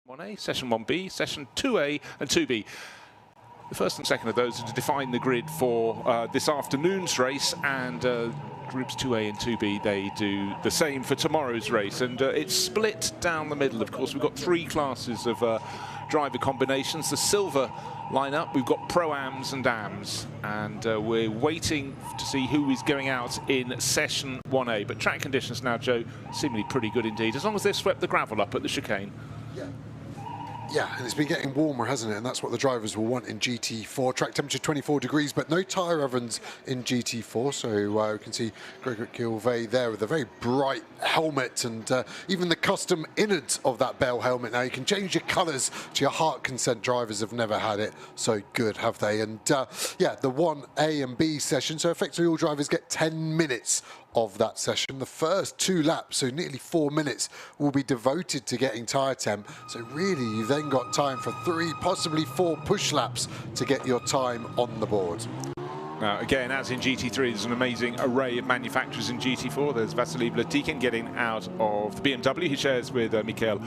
1A, Session 1B, Session 2A and 2B. The first and second of those are to define the grid for this afternoon's race, and groups 2A and 2B, they do the same for tomorrow's race, and it's split down the middle. Of course, we've got three classes of driver combinations. The silver lineup, we've got Pro-Ams and Ams, and we're waiting to see who is going out in Session 1A. But track conditions now, Joe, seemingly pretty good indeed, as long as they've swept the gravel up at the chicane. Yeah, and it's been getting warmer, hasn't it? And that's what the drivers will want in GT4. Track temperature 24 degrees, but no tyre ovens in GT4. So we can see Gregor Gilvey there with a very bright helmet, and even the custom innards of that Bell helmet. Now you can change your colours to your heart consent. Drivers have never had it so good, have they? And yeah, the 1A and B session. So effectively all drivers get 10 minutes of that session. The first 2 laps, so nearly 4 minutes, will be devoted to getting tyre temp. So really, you've then got time for 3, possibly 4 push laps to get your time on the board. Now, again, as in GT3, there's an amazing array of manufacturers in GT4. There's Vasily Vlatikin getting out of the BMW. He shares with Mikhail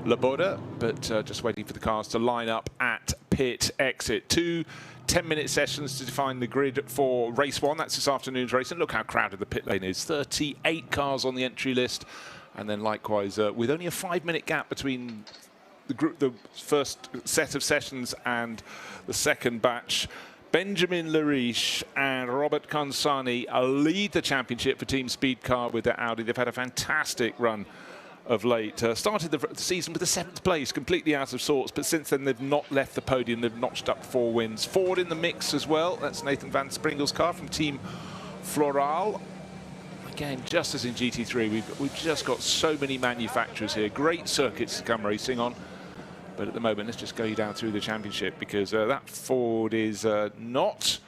Laboda, but just waiting for the cars to line up at pit exit. 2 10-minute sessions to define the grid for race 1. That's this afternoon's race, and look how crowded the pit lane is. 38 cars on the entry list, and then likewise with only a 5-minute gap between the first set of sessions and the second batch. Benjamin Lariche and Robert Consani lead the championship for Team Speed Car with their Audi. They've had a fantastic run of late. Started the season with a 7th place, completely out of sorts, but since then they've not left the podium. They've notched up 4 wins. Ford in the mix as well. That's Nathan Van Springel's car from Team Floral. Again, just as in GT3, we've just got so many manufacturers here. Great circuits to come racing on. But at the moment, let's just go down through the championship, because that Ford is not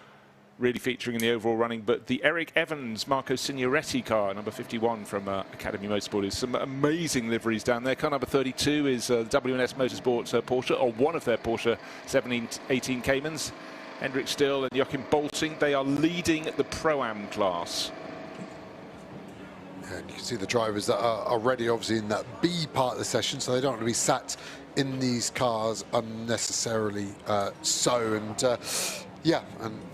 really featuring in the overall running, but the Eric Evans, Marco Signoretti car, number 51 from Academy Motorsport, is some amazing liveries down there. Car number 32 is WNS Motorsports Porsche, or one of their Porsche 718 Caymans. Hendrik Still and Joachim Bolting, they are leading the Pro-Am class. And you can see the drivers that are ready, obviously, in that B part of the session, so they don't want to be sat in these cars unnecessarily and yeah,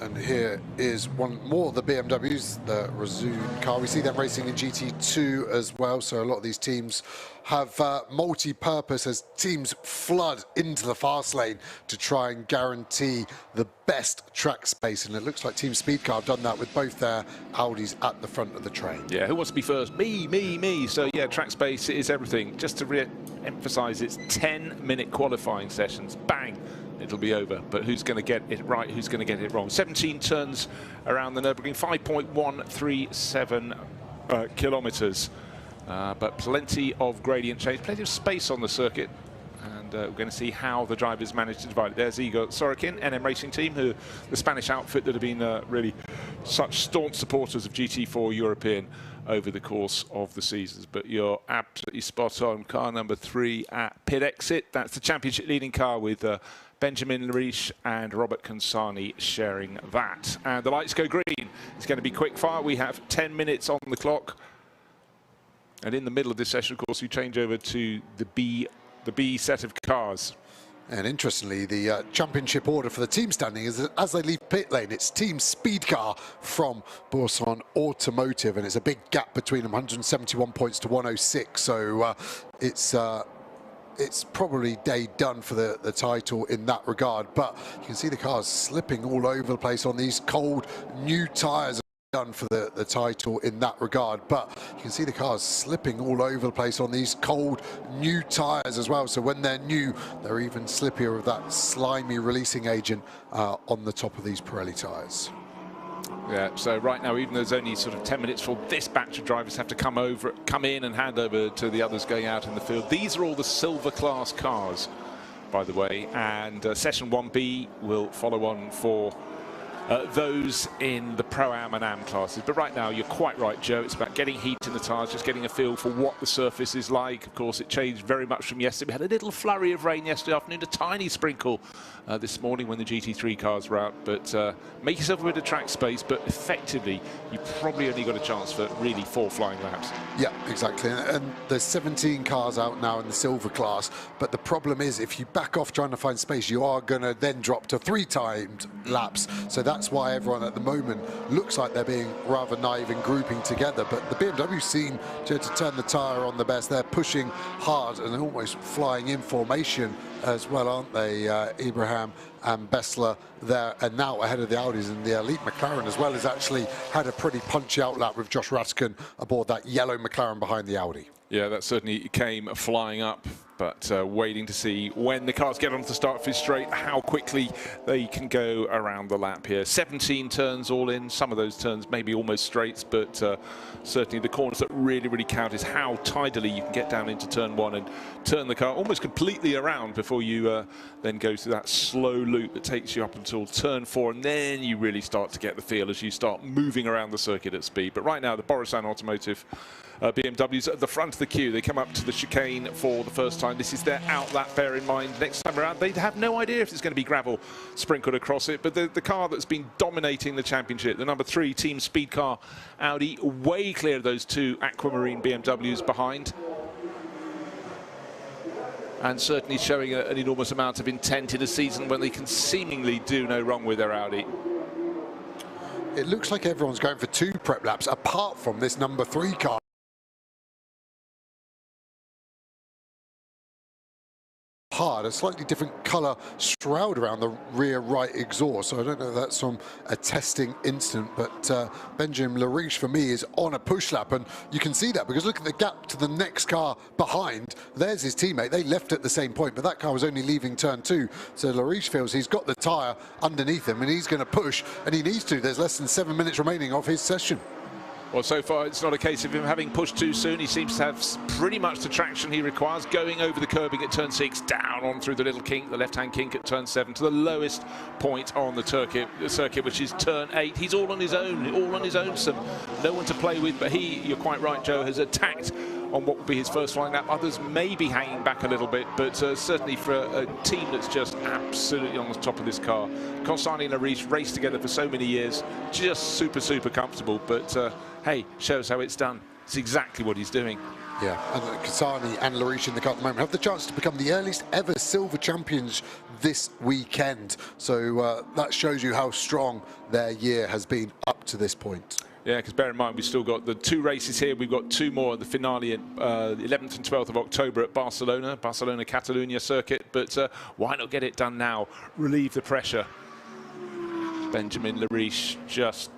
and here is one more of the BMWs, the Razzoon car. We see them racing in GT2 as well, so a lot of these teams have multi-purpose as teams flood into the fast lane to try and guarantee the best track space, and it looks like Team Speed Car have done that with both their Audis at the front of the train. Yeah, who wants to be first? Me. So yeah, track space is everything. Just to re-emphasize, it's 10-minute qualifying sessions. Bang! It'll be over, but who's going to get it right, who's going to get it wrong? 17 turns around the Nürburgring, 5.137 kilometers, but plenty of gradient change, plenty of space on the circuit, and we're going to see how the drivers manage to divide it. There's Igor Sorokin, NM Racing Team, who the Spanish outfit that have been really such staunch supporters of GT4 European over the course of the seasons. But you're absolutely spot on. Car number 3 at pit exit. That's the championship leading car with Benjamin Lariche and Robert Consani sharing that. And the lights go green. It's going to be quick fire. We have 10 minutes on the clock. And in the middle of this session, of course, we change over to the B set of cars. And interestingly, the championship order for the team standing is that as they leave pit lane, it's Team Speed Car from Bourson Automotive, and it's a big gap between them, 171 points to 106. So it's probably day done for the title in that regard. But you can see the cars slipping all over the place on these cold new tyres. Done for the title in that regard, but you can see the cars slipping all over the place on these cold new tyres as well. So when they're new, they're even slippier with that slimy releasing agent on the top of these Pirelli tyres. Yeah, so right now, even though there's only sort of 10 minutes for this batch of drivers have to come in and hand over to the others going out in the field. These are all the silver class cars, by the way, and Session 1B will follow on for those in the Pro-Am and Am classes. But right now, you're quite right, Joe. It's about getting heat in the tyres, just getting a feel for what the surface is like. Of course, it changed very much from yesterday. We had a little flurry of rain yesterday afternoon, a tiny sprinkle this morning when the GT3 cars were out. But make yourself a bit of track space, but effectively, you probably only got a chance for really 4 flying laps. Yeah, exactly. And there's 17 cars out now in the silver class, but the problem is if you back off trying to find space, you are going to then drop to 3 timed laps. So that's why everyone at the moment looks like they're being rather naive in grouping together. But the BMW seem to turn the tyre on the best. They're pushing hard and almost flying in formation as well, aren't they? Ibrahim and Bessler there and now ahead of the Audis, and the elite McLaren as well has actually had a pretty punchy outlap with Josh Raskin aboard that yellow McLaren behind the Audi. Yeah, that certainly came flying up, but waiting to see when the cars get onto the start finish straight, how quickly they can go around the lap here. 17 turns all in, some of those turns maybe almost straights, but certainly the corners that really count is how tidily you can get down into turn 1 and turn the car almost completely around before you then go through that slow loop that takes you up until turn 4, and then you really start to get the feel as you start moving around the circuit at speed. But right now, the Borusan Automotive BMWs at the front of the queue. They come up to the chicane for the first time. This is their outlap, bear in mind. Next time around, they'd have no idea if there's going to be gravel sprinkled across it. But the car that's been dominating the championship, the number 3 team speed car Audi, way clear of those 2 aquamarine BMWs behind. And certainly showing an enormous amount of intent in a season when they can seemingly do no wrong with their Audi. It looks like everyone's going for 2 prep laps apart from this number 3 car. Hard, a slightly different colour shroud around the rear right exhaust, so I don't know if that's from a testing incident, but Benjamin Lariche for me is on a push lap, and you can see that because look at the gap to the next car behind. There's his teammate. They left at the same point, but that car was only leaving turn 2, so Lariche feels he's got the tyre underneath him and he's going to push, and he needs to. There's less than 7 minutes remaining of his session. Well, so far it's not a case of him having pushed too soon. He seems to have pretty much the traction he requires, going over the curbing at turn 6, down on through the little kink, the left-hand kink at turn 7, to the lowest point on the circuit, which is turn 8. He's all on his own, Some no one to play with, but he, you're quite right, Joe, has attacked on what will be his first flying lap. Others may be hanging back a little bit, but certainly for a team that's just absolutely on the top of this car. Kostani and Lariche raced together for so many years, just super comfortable, but hey, shows how it's done. It's exactly what he's doing. Yeah, and Kostani and Lariche in the car at the moment have the chance to become the earliest ever silver champions this weekend. So that shows you how strong their year has been up to this point. Yeah, because bear in mind, we've still got the 2 races here. We've got 2 more, the finale at the 11th and 12th of October at Barcelona Catalunya circuit. But why not get it done now? Relieve the pressure. Benjamin Lariche just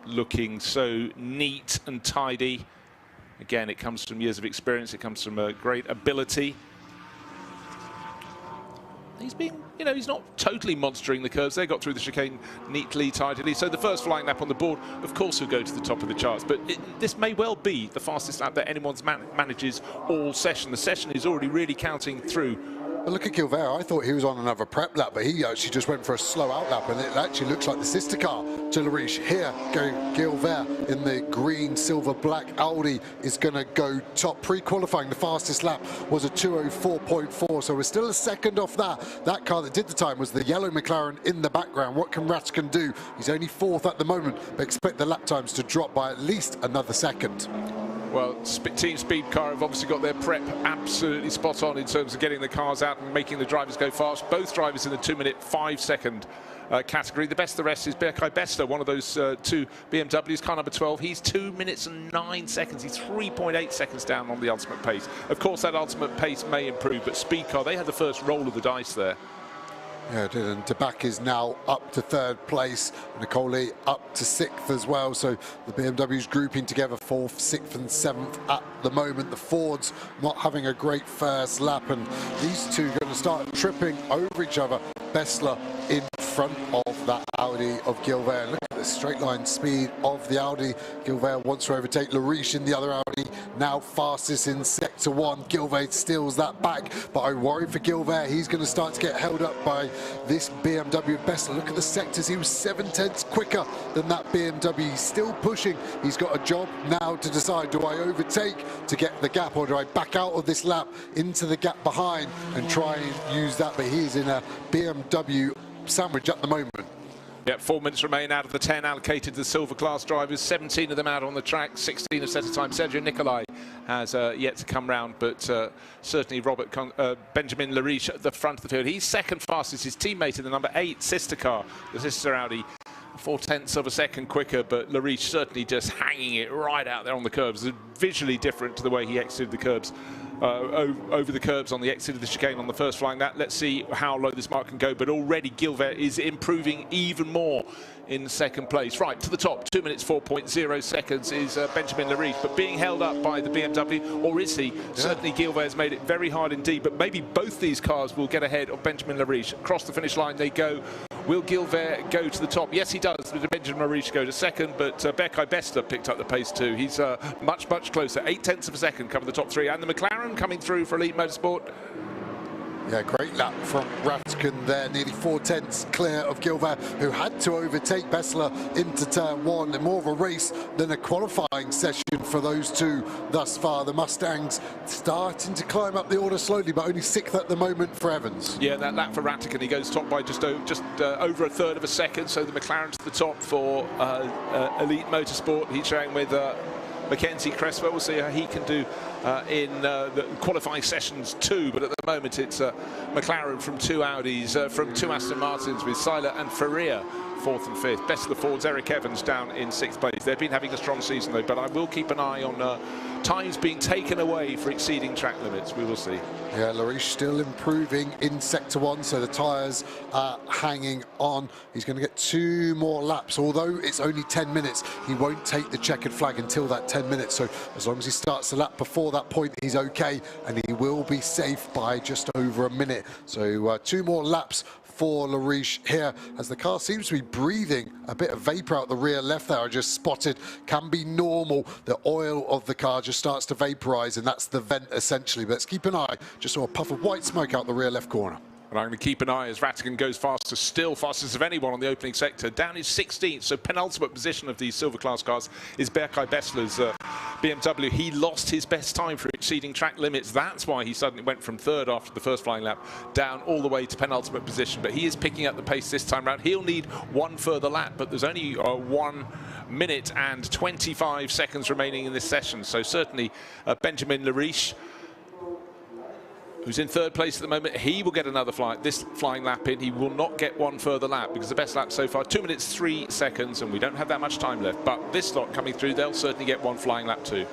looking so neat and tidy. Again, it comes from years of experience. It comes from a great ability. He's been, you know, he's not totally monstering the curves. They got through the chicane neatly, tidily. So the first flying lap on the board, of course, will go to the top of the charts. But this may well be the fastest lap that anyone's manages all session. The session is already really counting through. But look at Gilbert. I thought he was on another prep lap, but he actually just went for a slow out lap, and it actually looks like the sister car to Lariche. Here, going Gilbert in the green, silver, black Audi is going to go top. Pre-qualifying, the fastest lap was a 2:04.4, so we're still a second off that. That car that did the time was the yellow McLaren in the background. What can Raskin do? He's only 4th at the moment, but expect the lap times to drop by at least another second. Well, Team Speed Car have obviously got their prep absolutely spot on in terms of getting the cars out and making the drivers go fast. Both drivers in the 2-minute 5-second category. The best of the rest is Berkay Bester, one of those 2 BMWs, car number 12. He's 2 minutes and 9 seconds. He's 3.8 seconds down on the ultimate pace. Of course, that ultimate pace may improve, but Speed Car, they had the first roll of the dice there. Yeah, it did, and Tabak is now up to 3rd place, Nicole up to 6th as well, so the BMW's grouping together 4th, 6th and 7th at the moment. The Fords not having a great first lap, and these two are going to start tripping over each other. Bessler in front of that Audi of Gilbert. Look at the straight line speed of the Audi. Gilbert wants to overtake Lariche in the other Audi, now fastest in sector 1. Gilbert steals that back, but I worry for Gilbert. He's going to start to get held up by this BMW Bessler. Look at the sectors. He was 7/10 quicker than that BMW. He's still pushing. He's got a job now to decide, do I overtake to get the gap, or do I back out of this lap into the gap behind and try and use that? But he's in a BMW sandwich at the moment. Yeah, 4 minutes remain out of the 10 allocated to the silver class drivers. 17 of them out on the track, 16 have set a time. Sergio Nicolai has yet to come round, but certainly Benjamin Lariche at the front of the field. He's second fastest. His teammate in the number 8 sister car, the sister Audi, 0.4 of a second quicker, but Lariche certainly just hanging it right out there on the curbs. It's visually different to the way he exited the curbs. Over the curbs on the exit of the chicane on the first flying lap. Let's see how low this mark can go, but already Gilbert is improving even more in second place. Right, to the top, 2 minutes 4.0 seconds is Benjamin Lariche, but being held up by the BMW, or is he? Yeah. Certainly Gilbert has made it very hard indeed, but maybe both these cars will get ahead of Benjamin Lariche. Across the finish line they go. Will Gilbert go to the top? Yes, he does. Benjamin Lariche go to second, but Berkay Bessler picked up the pace too. He's much, much closer. 0.8 of a second cover the top 3. And the McLaren coming through for Elite Motorsport. Yeah, great lap from Rattigan there, nearly 0.4 clear of Gilbert, who had to overtake Bessler into turn 1. More of a race than a qualifying session for those two thus far. The Mustangs starting to climb up the order slowly, but only 6th at the moment for Evans. Yeah, that lap for Rattigan, he goes top by just over 1/3 of a second, so the McLaren's to the top for Elite Motorsport. He's showing with Mackenzie Crespo. We'll see how he can do in the qualifying sessions too, but at the moment it's McLaren from 2 Audis, from 2 Aston Martins with Seiler and Ferrier 4th and 5th. Bessler, Ford's Eric Evans down in 6th place. They've been having a strong season though, but I will keep an eye on times being taken away for exceeding track limits. We will see. Yeah, Lariche still improving in sector 1, so the tyres are hanging on. He's going to get 2 more laps, although it's only 10 minutes. He won't take the checkered flag until that 10 minutes, so as long as he starts the lap before that point, he's okay, and he will be safe by just over a minute. So 2 more laps for Lariche here, as the car seems to be breathing a bit of vapour out the rear left there. I just spotted, can be normal. The oil of the car just starts to vaporise, and that's the vent essentially. But let's keep an eye. Just saw a puff of white smoke out the rear left corner. And I'm going to keep an eye as Rattigan goes faster, still fastest of anyone on the opening sector, down his 16th, so penultimate position of these silver class cars is Berkay Bessler's BMW. He lost his best time for exceeding track limits. That's why he suddenly went from 3rd after the first flying lap down all the way to penultimate position. But he is picking up the pace this time round. He'll need 1 further lap, but there's only 1 minute and 25 seconds remaining in this session. So certainly Benjamin Lariche, who's in 3rd place at the moment, he will get another flying lap in. He will not get 1 further lap, because the best lap so far, 2 minutes 3 seconds, and we don't have that much time left. But this lot coming through, they'll certainly get 1 flying lap too.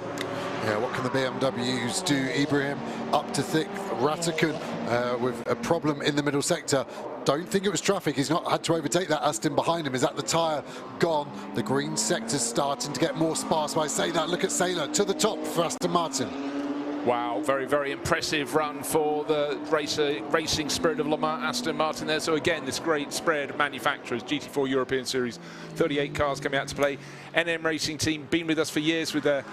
Yeah, what can the BMWs do? Ibrahim up to thick, Rattigan with a problem in the middle sector. Don't think it was traffic. He's not had to overtake that Aston behind him. Is that the tyre gone? The green sector's starting to get more sparse. When I say that, look at Saylor to the top for Aston Martin. Wow, very, very impressive run for the racing spirit of Le Mans Aston Martin there. So again, this great spread of manufacturers, GT4 European Series, 38 cars coming out to play. NM Racing Team, been with us for years with their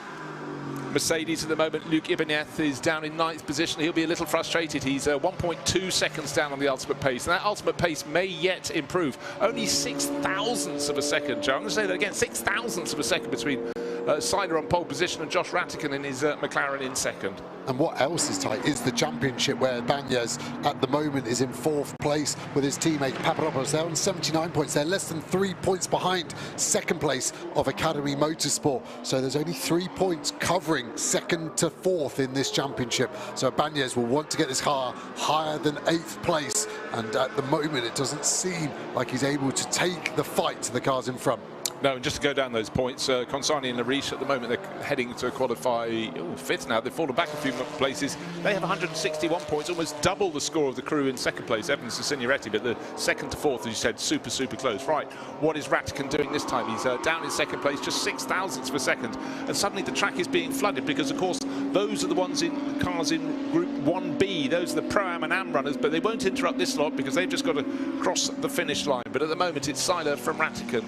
Mercedes at the moment. Luc Ibanez is down in 9th position. He'll be a little frustrated. He's 1.2 seconds down on the ultimate pace, and that ultimate pace may yet improve. Only 6,000ths of a second, Joe. I'm going to say that again, 6,000ths of a second between Seiler on pole position and Josh Rattigan in his McLaren in 2nd. And what else is tight is the championship, where Banyas at the moment is in 4th place with his teammate Papadopoulos. They're on 79 points. They're less than 3 points behind 2nd place of Academy Motorsport. So there's only 3 points covering 2nd to 4th in this championship. So Banyas will want to get this car higher than 8th place. And at the moment, it doesn't seem like he's able to take the fight to the cars in front. No, and just to go down those points, Consani and Lariche at the moment, they're heading to qualify 5th now. They've fallen back a few places. They have 161 points, almost double the score of the crew in 2nd place, Evans and Signoretti, but the 2nd to 4th, as you said, super, super close. Right, what is Rattigan doing this time? He's down in 2nd place, just 6,000ths per second, and suddenly the track is being flooded, because, of course, those are the ones in cars in Group 1B. Those are the Pro-Am and Am runners, but they won't interrupt this lot because they've just got to cross the finish line. But at the moment, it's Seiler from Rattigan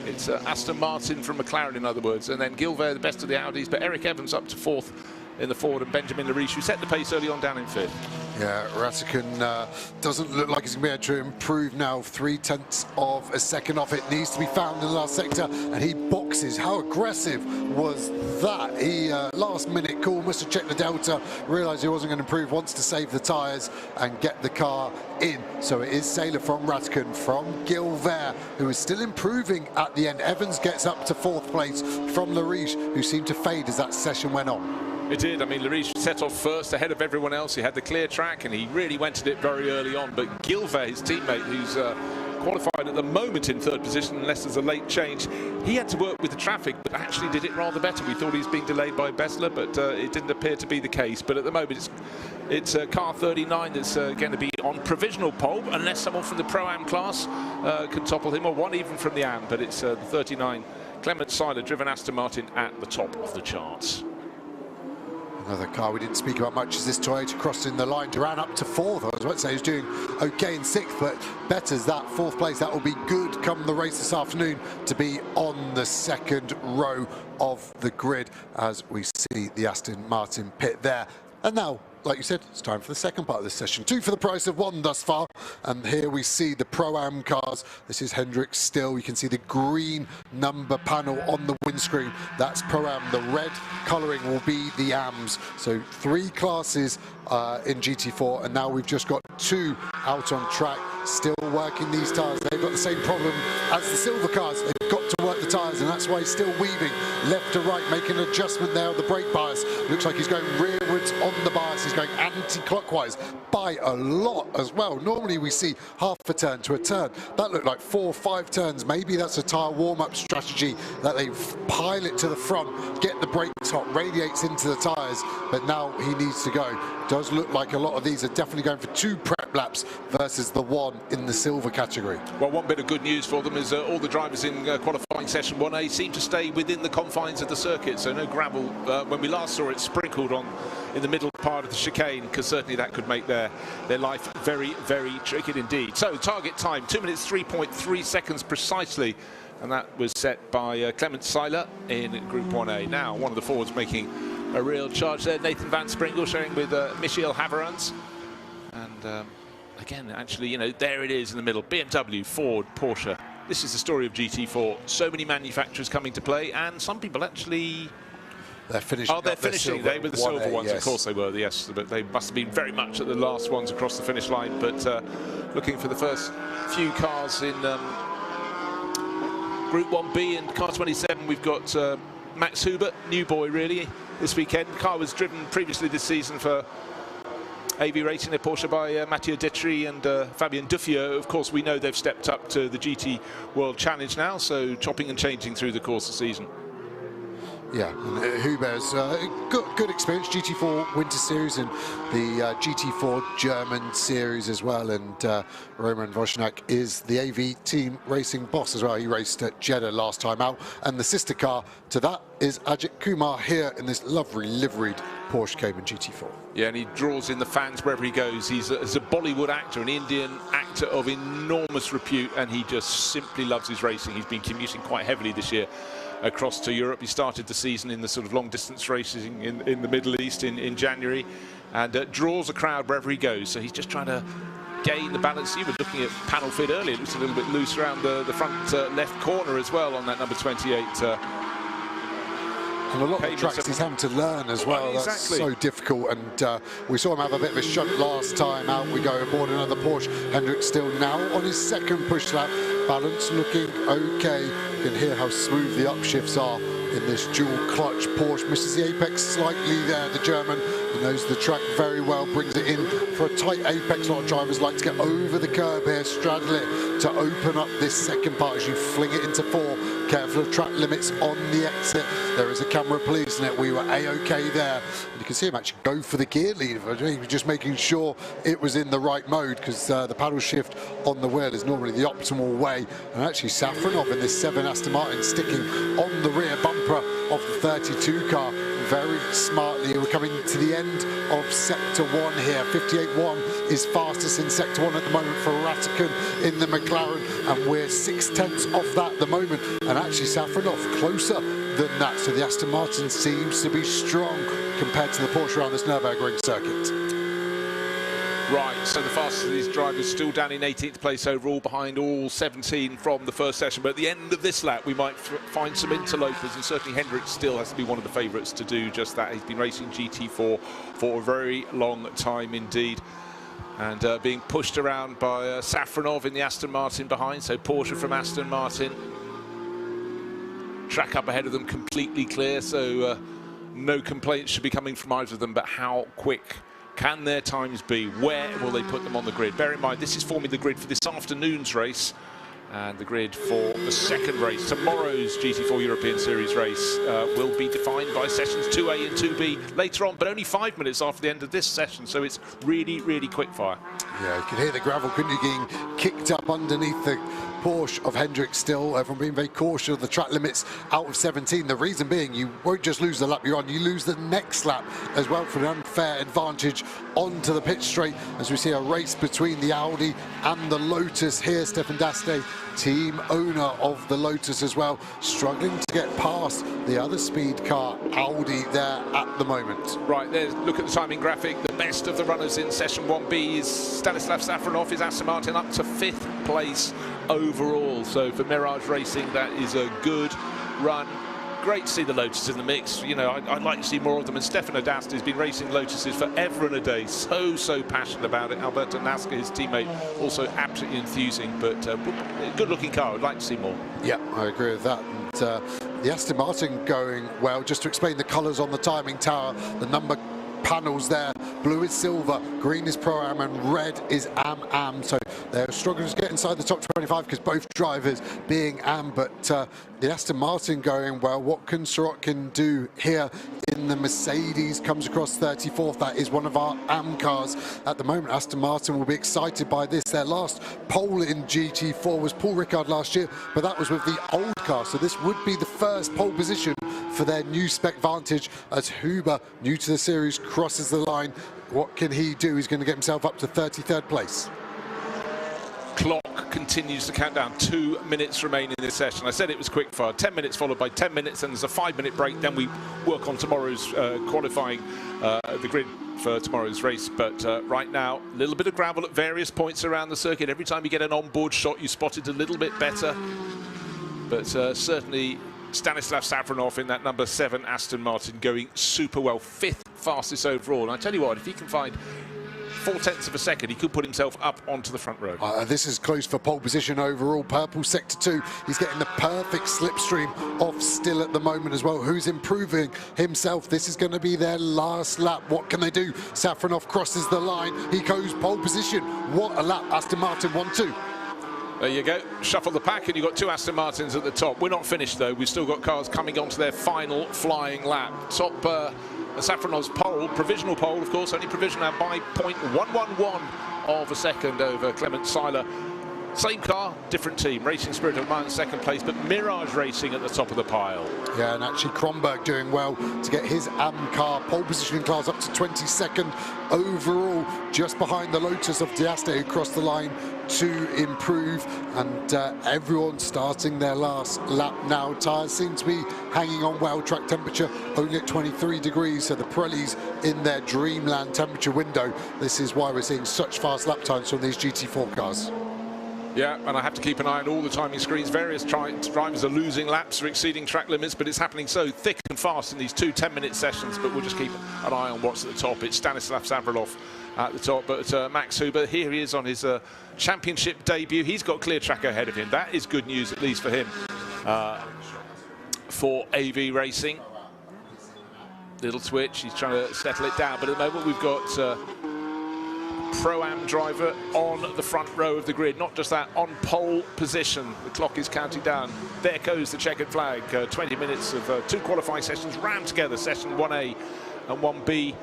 It's Aston Martin from McLaren, in other words, and then Gilver, the best of the Audis, but Eric Evans up to 4th in the Ford, and Benjamin Lariche, who set the pace early on, down in 5th. Yeah, Ratikkonen doesn't look like he's going to be able to improve now. 0.3 of a second off. It needs to be found in the last sector, and he boxes. How aggressive was that? He, last minute call, must have checked the delta, realised he wasn't going to improve, wants to save the tyres and get the car in. So it is Sailor from Ratikkonen, from Gilver, who is still improving at the end. Evans gets up to 4th place from Lariche, who seemed to fade as that session went on. It did. I mean, Lariche set off first ahead of everyone else. He had the clear track and he really went at it very early on. But Gilver, his teammate, who's qualified at the moment in 3rd position, unless there's a late change, he had to work with the traffic, but actually did it rather better. We thought he was being delayed by Bessler, but it didn't appear to be the case. But at the moment, it's car 39 that's going to be on provisional pole, unless someone from the Pro-Am class can topple him, or one even from the Am. But it's the 39 Clement Seiler driven Aston Martin at the top of the charts. Another car we didn't speak about much is this Toyota crossing the line. Duran up to 4th. I was about to say he's doing okay in 6th, but betters that 4th place. That will be good come the race this afternoon to be on the 2nd row of the grid as we see the Aston Martin pit there. And now, like you said, it's time for the second part of this session. 2 for the price of 1 thus far. And here we see the Pro-Am cars. This is Hendrick still. You can see the green number panel on the windscreen. That's Pro-Am. The red colouring will be the AMs. So 3 classes in GT4, and now we've just got 2 out on track, still working these tyres. They've got the same problem as the silver cars. They've got to work the tyres, and that's why he's still weaving left to right, making an adjustment there on the brake bias. Looks like he's going rearwards on the bias. He's going anti-clockwise by a lot as well. Normally we see half a turn to a turn. That looked like 4 or 5 turns. Maybe that's a tyre warm-up strategy that they pile it to the front, get the brakes hot, radiates into the tyres, but now he needs to go. Does look like a lot of these are definitely going for 2 prep laps versus the 1 in the silver category. Well, one bit of good news for them is all the drivers in qualifying session 1A seem to stay within the confines of the circuit, so no gravel. When we last saw it sprinkled on in the middle part of the chicane, because certainly that could make their life very, very tricky indeed. So target time, 2 minutes 3.3 seconds precisely, and that was set by Clement Seiler in Group 1A. Now, one of the Fords making a real charge there. Nathan Van Springle sharing with Michiel Haverans. And again, actually, you know, there it is in the middle. BMW, Ford, Porsche. This is the story of GT4. So many manufacturers coming to play, and some people actually... They're finishing. Oh, they're finishing. They were the silver ones, yes. Of course they were, yes. But they must have been very much at the last ones across the finish line. But looking for the first few cars in Group 1B and car 27, we've got Max Hubert, new boy really, this weekend. The car was driven previously this season for AV Racing, a Porsche by Mathieu Detry and Fabien Duffieux. Of course, we know they've stepped up to the GT World Challenge now, so chopping and changing through the course of the season. Yeah, and Hubert's good experience, GT4 Winter Series and the GT4 German Series as well. And Roman Wozniak is the AV team racing boss as well. He raced at Jeddah last time out. And the sister car to that is Ajith Kumar here in this lovely liveried Porsche Cayman GT4. Yeah, and he draws in the fans wherever he goes. He's a Bollywood actor, an Indian actor of enormous repute, and he just simply loves his racing. He's been commuting quite heavily this year across to Europe. He started the season in the sort of long distance racing in the Middle East in January, and draws a crowd wherever he goes. So he's just trying to gain the balance. You were looking at panel fit earlier. It looks a little bit loose around the front left corner as well on that number 28. And a lot of the tracks he's having to learn as well. Exactly. That's so difficult. And we saw him have a bit of a shunt last time out. We go aboard another Porsche. Hendrick still now on his second push lap. Balance looking okay. You can hear how smooth the upshifts are in this dual clutch Porsche. Misses the apex slightly there, the German. He knows the track very well, brings it in for a tight apex. A lot of drivers like to get over the curb here, straddle it to open up this second part as you fling it into 4. Careful of track limits on the exit. There is a camera policing it. We were A-OK there. And you can see him actually go for the gear lead. He was just making sure it was in the right mode, because the paddle shift on the wheel is normally the optimal way. And actually Safronov in this 7 Aston Martin sticking on the rear bumper of the 32 car very smartly. We're coming to the end of sector 1 here. 58.1 is fastest in sector 1 at the moment for Rattigan in the McLaren, and we're 6/10 off that at the moment, and actually Safronov closer than that, so the Aston Martin seems to be strong compared to the Porsche around this Nürburgring circuit. Right, so the fastest of these drivers still down in 18th place overall, behind all 17 from the first session. But at the end of this lap, we might find some interlopers, and certainly Hendrick still has to be one of the favourites to do just that. He's been racing GT4 for a very long time indeed, and being pushed around by Safronov in the Aston Martin behind. So Porsche from Aston Martin. Track up ahead of them completely clear, so no complaints should be coming from either of them, but how quick can their times be? Where will they put them on the grid? Bear in mind, this is forming the grid for this afternoon's race and the grid for the second race. Tomorrow's GT4 European Series race will be defined by sessions 2A and 2B later on, but only 5 minutes after the end of this session, so it's really, really quick fire. Yeah, you can hear the gravel getting kicked up underneath the Porsche of Hendrick still. Everyone being very cautious of the track limits out of 17. The reason being, you won't just lose the lap you're on, you lose the next lap as well for an unfair advantage onto the pit straight, as we see a race between the Audi and the Lotus here. Stefan Daste, team owner of the Lotus as well, struggling to get past the other speed car Audi there at the moment. Right, there's look at the timing graphic. The best of the runners in session 1B is Stanislav Safronov, is Aston Martin up to 5th place overall. So for Mirage Racing, that is a good run. Great to see the Lotus in the mix. You know, I'd like to see more of them. And Stefano Dast has been racing Lotuses forever and a day. So passionate about it. Alberto Nasca, his teammate, also absolutely enthusing. But good-looking car. I'd like to see more. Yeah, I agree with that. And the Aston Martin going well. Just to explain the colours on the timing tower, the number panels there. Blue is silver, green is Pro-Am, and red is Am. So they're struggling to get inside the top 25 because both drivers being Am, but the Aston Martin going well. What can Sorokin do here in the Mercedes? Comes across 34th. That is one of our Am cars at the moment. Aston Martin will be excited by this. Their last pole in GT4 was Paul Ricard last year, but that was with the old car. So this would be the first pole position for their new spec Vantage, as Huber, new to the series, crosses the line. What can he do? He's going to get himself up to 33rd place. Clock continues to count down. 2 minutes remain in this session. I said it was quick fire. 10 minutes followed by 10 minutes, and there's a 5-minute break. Then we work on tomorrow's qualifying, the grid for tomorrow's race. But right now, a little bit of gravel at various points around the circuit. Every time you get an onboard shot, you spot it a little bit better. But certainly Stanislav Safronov in that number 7 Aston Martin going super well. 5th fastest overall. And I tell you what, if he can find 0.4 of a second, he could put himself up onto the front row. This is close for pole position overall. Purple sector 2. He's getting the perfect slipstream off still at the moment as well. Who's improving himself? This is going to be their last lap. What can they do? Safronov crosses the line. He goes pole position. What a lap. Aston Martin 1-2. There you go. Shuffle the pack, and you've got 2 Aston Martins at the top. We're not finished, though. We've still got cars coming onto their final flying lap. Top Safronov's pole, provisional pole, of course, only provisional by 0.111 of a second over Clement Seiler. Same car, different team. Racing Spirit of Mine in 2nd place, but Mirage Racing at the top of the pile. Yeah, and actually Kronberg doing well to get his Am car pole positioning class up to 22nd overall, just behind the Lotus of Diaste, who crossed the line to improve. And everyone starting their last lap now. Tyres seem to be hanging on well. Track temperature only at 23 degrees, so the Pirelli's in their dreamland temperature window. This is why we're seeing such fast lap times from these GT4 cars. Yeah, and I have to keep an eye on all the timing screens. Various drivers are losing laps or exceeding track limits, but it's happening so thick and fast in these 2 10-minute sessions. But we'll just keep an eye on what's at the top. It's Stanislav Safronov at the top, but Max Huber, here he is on his championship debut. He's got clear track ahead of him. That is good news, at least for him, for AV Racing. Little twitch, he's trying to settle it down, but at the moment we've got Pro-Am driver on the front row of the grid. Not just that, on pole position. The clock is counting down. There goes the checkered flag. 20 minutes of 2 qualifying sessions rammed together. Session 1A and 1B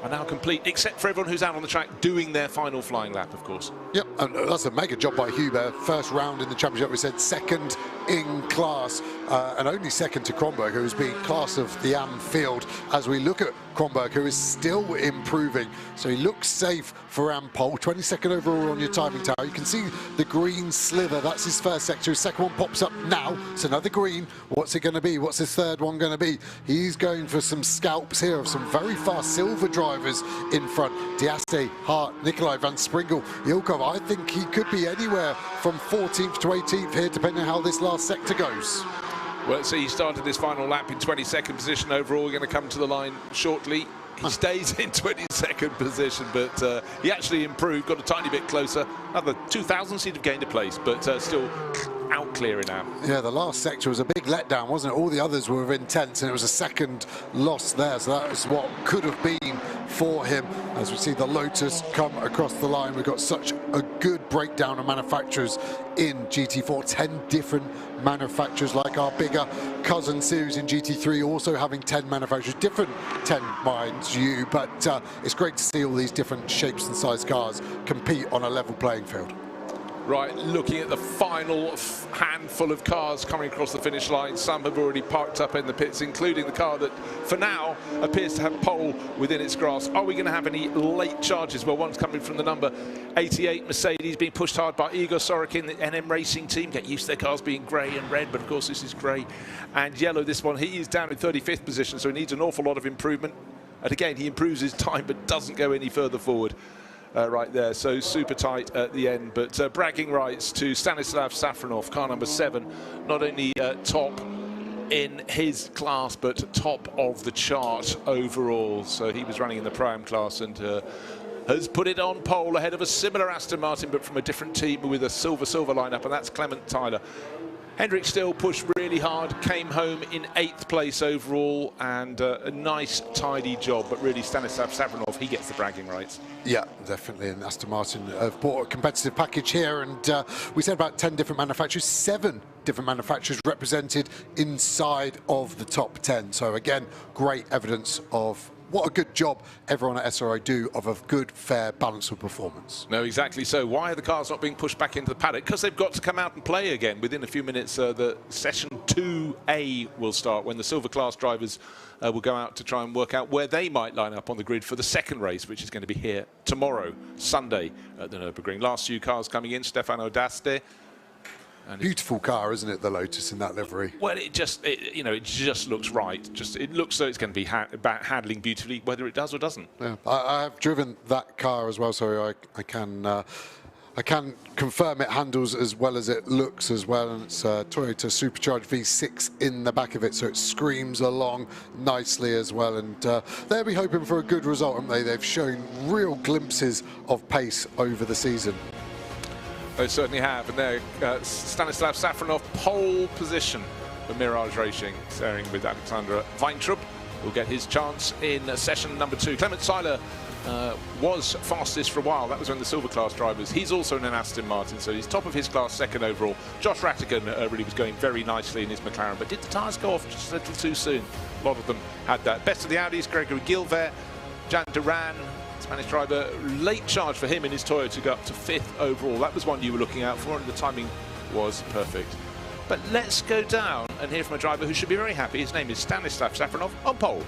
are now complete, except for everyone who's out on the track doing their final flying lap, of course. Yep, and that's a mega job by Huber. First round in the championship, we said 2nd in class. and only second to Kronberg, who is being class of the AM field, as we look at Kronberg, who is still improving. So he looks safe for AM pole. 22nd overall on your timing tower. You can see the green slither. That's his first sector. His second one pops up now. It's another green. What's it going to be? What's his third one going to be? He's going for some scalps here of some very fast silver drivers in front. Diaste, Hart, Nikolai van Springel, Ilkov. I think he could be anywhere from 14th to 18th here, depending on how this last sector goes. Well, so he started this final lap in 22nd position overall. We're going to come to the line shortly. He stays in 22nd position, but he actually improved, got a tiny bit closer. Another 2,000 he'd have gained a place, but still out clearing now. Yeah, the last sector was a big letdown, wasn't it? All the others were within tenths, and it was a second loss there. So that was what could have been for him. As we see the Lotus come across the line, we've got such a good breakdown of manufacturers in GT4. 10 different manufacturers, like our bigger cousin series in GT3, also having 10 manufacturers, different 10 mind you, but it's great to see all these different shapes and size cars compete on a level playing field. Right, looking at the final handful of cars coming across the finish line. Some have already parked up in the pits, including the car that, for now, appears to have pole within its grasp. Are we going to have any late charges? Well, one's coming from the number 88 Mercedes, being pushed hard by Igor Sorokin, the NM Racing team. Get used to their cars being grey and red, but of course this is grey and yellow. This one, he is down in 35th position, so he needs an awful lot of improvement. And again, he improves his time, but doesn't go any further forward. Right there, so super tight at the end, but bragging rights to Stanislav Safronov, car number 7, not only top in his class, but top of the chart overall. So he was running in the Pro-Am class and has put it on pole ahead of a similar Aston Martin, but from a different team with a silver lineup, and that's Clement Tyler. Hendrik still pushed really hard, came home in 8th place overall, and a nice, tidy job. But really, Stanislav Safronov, he gets the bragging rights. Yeah, definitely. And Aston Martin have bought a competitive package here. And we said about 10 different manufacturers, 7 different manufacturers represented inside of the top 10. So again, great evidence of what a good job everyone at SRI do of a good, fair, balance of performance. No, exactly so. Why are the cars not being pushed back into the paddock? Because they've got to come out and play again. Within a few minutes, the session 2A will start, when the silver class drivers will go out to try and work out where they might line up on the grid for the second race, which is going to be here tomorrow, Sunday, at the Nürburgring. Last few cars coming in, Stefano Daste. And beautiful car, isn't it, the Lotus in that livery? Well, it just looks right. It looks so it's going to be handling beautifully, whether it does or doesn't. Yeah, I have driven that car as well, so I can confirm it handles as well as it looks as well, and it's a Toyota supercharged V6 in the back of it, so it screams along nicely as well. And they'll be hoping for a good result, haven't they? They've shown real glimpses of pace over the season. They certainly have, and there, Stanislav Safronov, pole position for Mirage Racing, sharing with Alexander Weintraub, will get his chance in session number 2. Clement Tyler was fastest for a while. That was when the silver class drivers. He's also in an Aston Martin, so he's top of his class, 2nd overall. Josh Rattigan really was going very nicely in his McLaren, but did the tyres go off just a little too soon? A lot of them had that. Best of the Audis, Gregory Gilver, Jan Duran, Spanish driver, late charge for him in his Toyota to go up to 5th overall. That was one you were looking out for, and the timing was perfect. But let's go down and hear from a driver who should be very happy. His name is Stanislav Safronov on pole.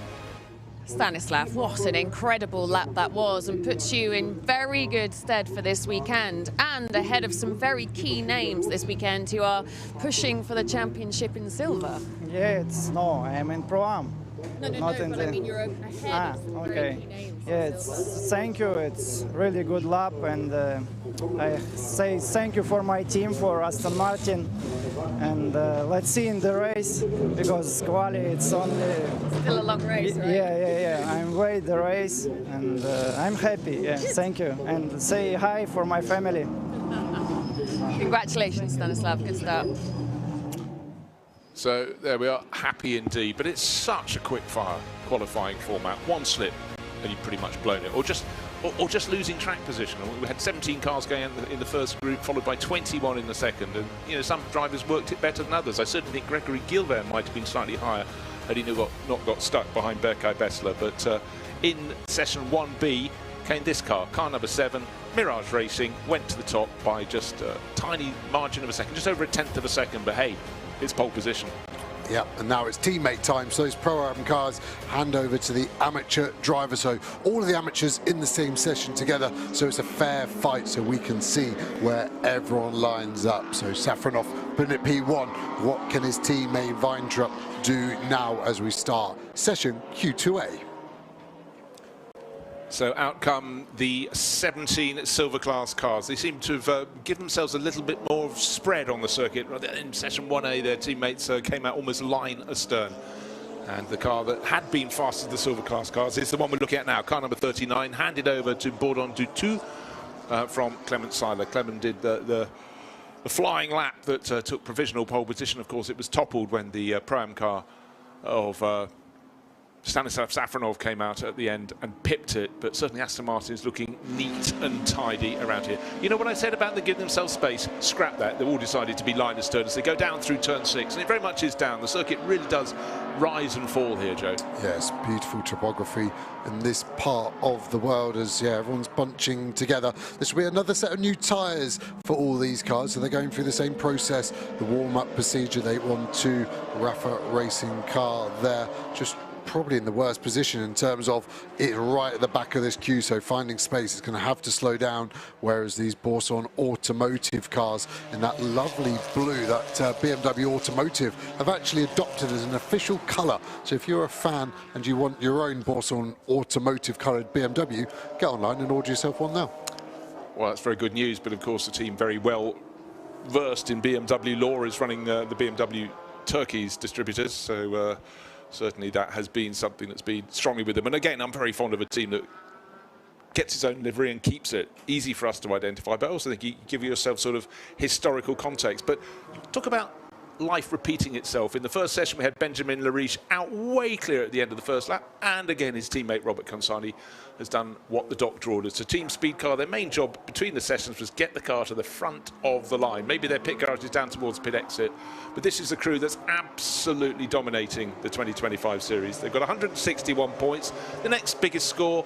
Stanislav, what an incredible lap that was, and puts you in very good stead for this weekend, and ahead of some very key names this weekend who are pushing for the championship in silver. Yeah, I am in Pro-Am. No, but I mean you're ahead of some very key names. Yeah, thank you. It's really good lap, and I say thank you for my team, for Aston Martin, and let's see in the race, because quali it's only still a long race, right? Yeah. I'm wait the race, and I'm happy. Yeah, thank you, and say hi for my family. Congratulations, Stanislav. Good start. So there we are, happy indeed, but it's such a quick-fire qualifying format. One slip and you've pretty much blown it, or just losing track position. We had 17 cars going in the first group, followed by 21 in the second, and some drivers worked it better than others. I certainly think Gregory Gilver might have been slightly higher had he not got stuck behind Berkay Bessler. But in session 1B came this car number 7, Mirage Racing, went to the top by just a tiny margin of a second, just over a tenth of a second, but hey, it's pole position. Yep, and now it's teammate time. So those Pro-Am cars hand over to the amateur driver. So all of the amateurs in the same session together. So it's a fair fight so we can see where everyone lines up. So Safronov putting it P1. What can his teammate Weintraub do now as we start session Q2A? So out come the 17 silver class cars. They seem to have given themselves a little bit more spread on the circuit. In session 1A, their teammates came out almost line astern. And the car that had been fastest of the silver class cars is the one we're looking at now, car number 39, handed over to Bourdon Dutou from Clement Seiler. Clement did the flying lap that took provisional pole position. Of course, it was toppled when the Pro-Am car of Stanislav Safronov came out at the end and pipped it, but certainly Aston Martin is looking neat and tidy around here. You know what I said about them giving themselves space? Scrap that. They've all decided to be line astern as they go down through turn 6, and it very much is down. The circuit really does rise and fall here, Joe. Yes, beautiful topography in this part of the world as everyone's bunching together. This will be another set of new tyres for all these cars, so they're going through the same process, the warm-up procedure. They want to RAFA Racing car there, just probably in the worst position in terms of it right at the back of this queue, so finding space is going to have to slow down, whereas these Bourson automotive cars in that lovely blue, that BMW automotive, have actually adopted as an official colour. So if you're a fan and you want your own Bourson automotive coloured BMW, get online and order yourself one now. Well, that's very good news, but of course the team very well versed in BMW law is running the BMW Turkey's distributors, so certainly that has been something that's been strongly with them. And again, I'm very fond of a team that gets its own livery and keeps it easy for us to identify, but I also think you give yourself sort of historical context. But talk about life repeating itself. In the first session, we had Benjamin Lariche out way clear at the end of the first lap, and again, his teammate Robert Consani has done what the doctor orders. So Team Speed Car, their main job between the sessions was get the car to the front of the line. Maybe their pit garage is down towards pit exit, but this is the crew that's absolutely dominating the 2025 series. They've got 161 points. The next biggest score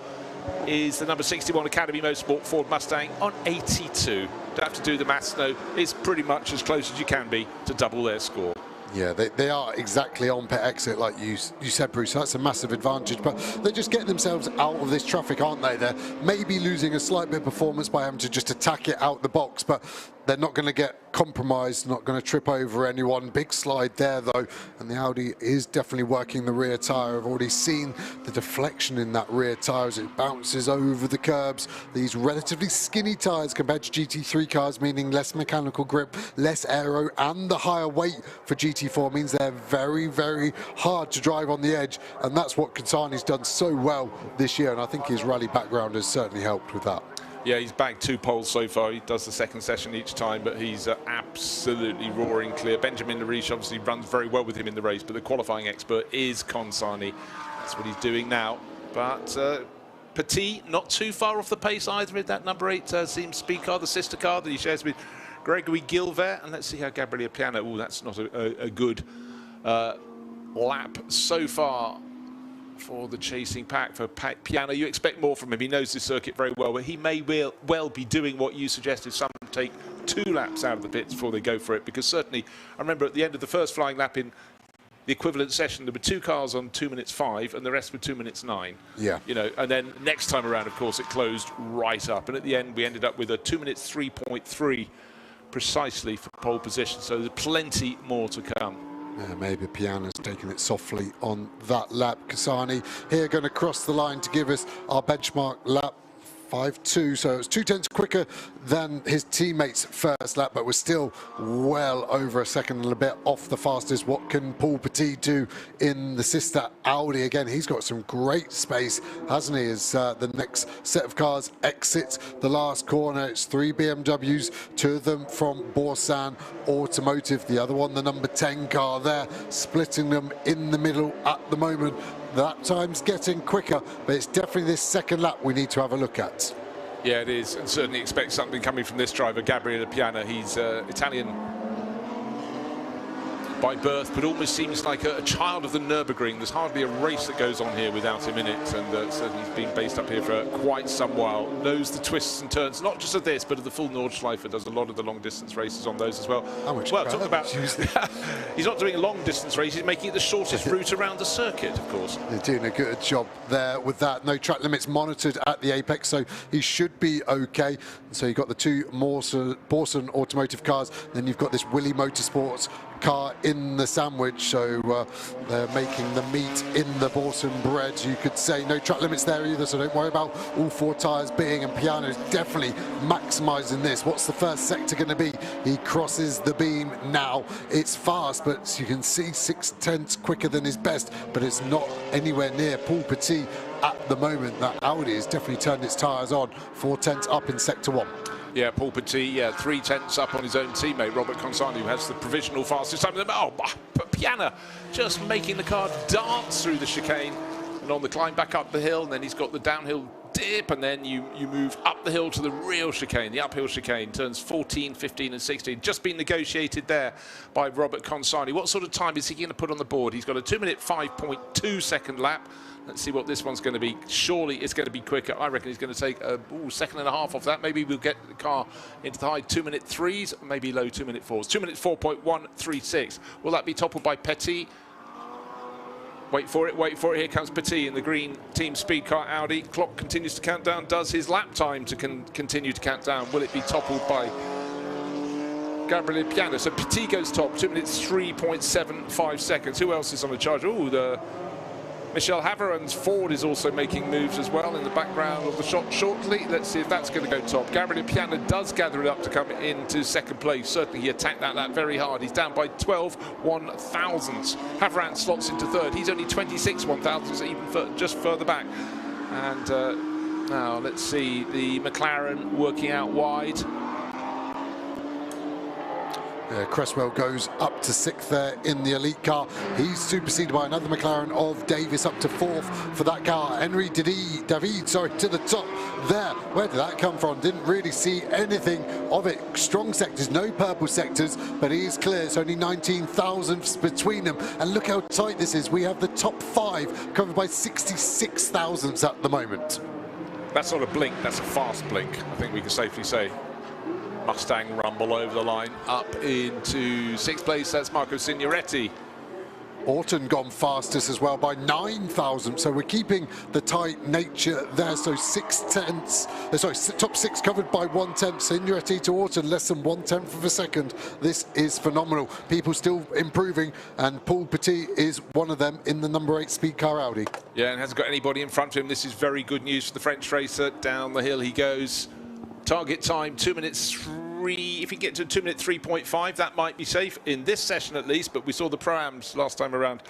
is the number 61 Academy Motorsport Ford Mustang on 82. Don't have to do the maths, no. It's pretty much as close as you can be to double their score. Yeah, they are exactly on pit exit, like you said, Bruce. So that's a massive advantage, but they're just getting themselves out of this traffic, aren't they? They're maybe losing a slight bit of performance by having to just attack it out the box, but they're not going to get compromised, not going to trip over anyone. Big slide there, though, and the Audi is definitely working the rear tyre. I've already seen the deflection in that rear tyre as it bounces over the curbs. These relatively skinny tyres compared to GT3 cars, meaning less mechanical grip, less aero, and the higher weight for GT4 means they're very, very hard to drive on the edge, and that's what Consani's done so well this year, and I think his rally background has certainly helped with that. Yeah, he's bagged 2 poles so far. He does the second session each time, but he's absolutely roaring clear. Benjamin Lariche obviously runs very well with him in the race, but the qualifying expert is Consani. That's what he's doing now. But Petit, not too far off the pace either in that number 8 Team Speed Car, the sister car that he shares with Gregory Gilvert. And let's see how Gabriele Piana, oh, that's not a good lap so far for the chasing pack. For Piana, you expect more from him. He knows this circuit very well, but he may well be doing what you suggested. Some take 2 laps out of the pits before they go for it, because certainly, I remember at the end of the first flying lap in the equivalent session, there were 2 cars on 2 minutes 5, and the rest were 2 minutes 9. Yeah. You know, and then next time around, of course, it closed right up, and at the end, we ended up with a 2 minutes 3.3 precisely for pole position. So there's plenty more to come. Yeah, maybe Piana's taking it softly on that lap. Consani here going to cross the line to give us our benchmark lap. 5.2, so it's 2/10 quicker than his teammates' first lap, but we're still well over a second and a bit off the fastest. What can Paul Petit do in the sister Audi? Again, he's got some great space, hasn't he, as the next set of cars exits the last corner. It's 3 BMWs, 2 of them from Boursan Automotive, the other one, the number 10 car there, splitting them in the middle at the moment. That time's getting quicker, but it's definitely this second lap we need to have a look at. Yeah, it is, and certainly expect something coming from this driver, Gabriele Piana. He's Italian by birth, but almost seems like a child of the Nürburgring. There's hardly a race that goes on here without him in it, and so he's been based up here for quite some while. Knows the twists and turns, not just of this, but of the full Nordschleife. Does a lot of the long distance races on those as well. Well, talk about he's not doing a long distance race, he's making it the shortest route around the circuit, of course. They're doing a good job there with that. No track limits monitored at the apex, so he should be okay. And so you've got the two Borson automotive cars, then you've got this Willy Motorsports car in the sandwich, so they're making the meat in the Borson bread, you could say. No track limits there either, so don't worry about all four tyres being, and Piano is definitely maximising this. What's the first sector going to be? He crosses the beam now. It's fast, but you can see 6/10 quicker than his best, but it's not anywhere near Paul Petit at the moment. That Audi has definitely turned its tyres on. 4/10 up in sector 1. Yeah, Paul Petit, 3/10 up on his own teammate, Robert Consani, who has the provisional fastest time. Oh, but Piana just making the car dance through the chicane and on the climb back up the hill, and then he's got the downhill dip, and then you move up the hill to the real chicane, the uphill chicane, turns 14, 15 and 16. Just been negotiated there by Robert Consani. What sort of time is he going to put on the board? He's got a 2-minute 5.2 second lap. Let's see what this one's going to be. Surely it's going to be quicker. I reckon he's going to take a second and a half off that. Maybe we'll get the car into the high 2-minute 3s, maybe low 2-minute 4s. 2 minutes 4.136. Will that be toppled by Petit? Wait for it, wait for it. Here comes Petit in the green team speed car Audi. Clock continues to count down. Does his lap time to continue to count down? Will it be toppled by Gabriele Piano? So Petit goes top, 2 minutes 3.75 seconds. Who else is on the charge? Oh, Michel Havaran's Ford is also making moves as well in the background of the shot shortly. Let's see if that's going to go top. Gabriele Piano does gather it up to come into second place. Certainly he attacked that lap very hard. He's down by 12 1/1000ths. Havaran slots into third. He's only 26 1/1000ths, even just further back. And now let's see the McLaren working out wide. Cresswell goes up to 6th there in the elite car. He's superseded by another McLaren of Davis up to 4th for that car. Henry David, to the top there. Where did that come from? Didn't really see anything of it. Strong sectors, no purple sectors, but he is clear. It's only 19 thousandths between them. And look how tight this is. We have the top 5 covered by 66 thousandths at the moment. That's not a blink, that's a fast blink, I think we can safely say. Mustang rumble over the line up into 6th place. That's Marco Signoretti. Orton gone fastest as well by 9 thousandths, so we're keeping the tight nature there. So 6/10, top 6 covered by 1/10. Signoretti to Orton, less than 1/10 of a second. This is phenomenal. People still improving, and Paul Petit is one of them in the number 8 speed car Audi. Yeah, and hasn't got anybody in front of him. This is very good news for the French racer. Down the hill he goes. Target time 2 minutes 3. If you get to 2 minute 3.5, that might be safe in this session at least. But we saw the Pro-Ams last time around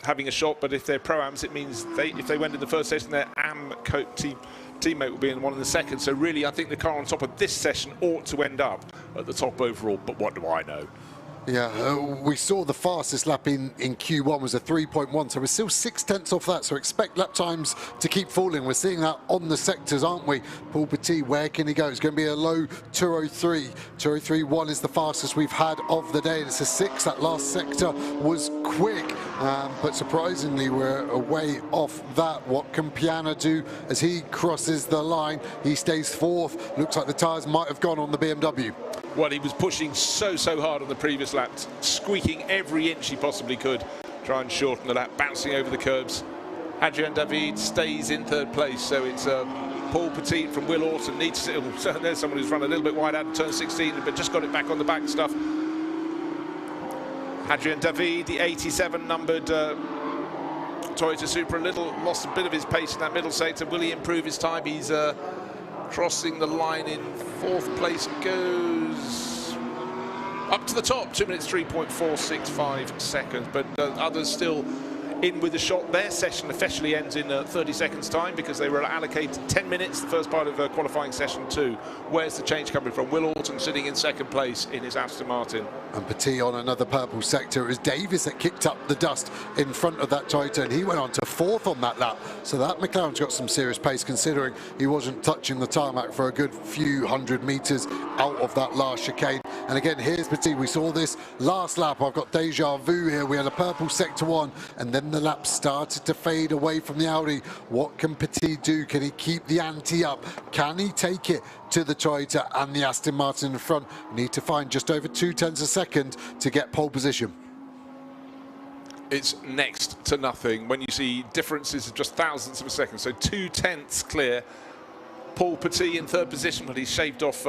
having a shot. But if they're Pro-Ams, it means if they went in the first session, their AM teammate will be in one in the second. So really, I think the car on top of this session ought to end up at the top overall. But what do I know? Yeah, we saw the fastest lap in Q1 was a 3.1, so we're still 6/10 off that, so expect lap times to keep falling. We're seeing that on the sectors, aren't we? Paul Petit, where can he go? It's going to be a low 203. 203.1 is the fastest we've had of the day, and it's a 6. That last sector was quick, but surprisingly, we're way off that. What can Piana do as he crosses the line? He stays 4th. Looks like the tyres might have gone on the BMW. Well, he was pushing so hard on the previous lap, squeaking every inch he possibly could, try and shorten the lap, bouncing over the curbs. Adrien David stays in 3rd place, so it's Paul Petit from Will Orton. Needs to, there's someone who's run a little bit wide out of turn 16, but just got it back on the back stuff. Adrien David, the 87 numbered Toyota Supra, lost a bit of his pace in that middle sector. Will he improve his time? He's crossing the line in 4th place, goes up to the top, 2 minutes 3.465 seconds, but others still in with the shot. Their session officially ends in 30 seconds time because they were allocated 10 minutes, the first part of qualifying session 2. Where's the change coming from? Will Orton sitting in 2nd place in his Aston Martin. And Petit on another purple sector. It was Davis that kicked up the dust in front of that Toyota, and he went on to 4th on that lap. So that McLaren's got some serious pace, considering he wasn't touching the tarmac for a good few hundred meters out of that last chicane. And again, here's Petit. We saw this last lap. I've got deja vu here. We had a purple sector 1, and then the lap started to fade away from the Audi. What can Petit do? Can he keep the ante up? Can he take it to the Toyota and the Aston Martin in front? Need to find just over 0.2 a second to get pole position. It's next to nothing when you see differences of just thousandths of a second. So 0.2 clear. Paul Petit in third position, but he's shaved off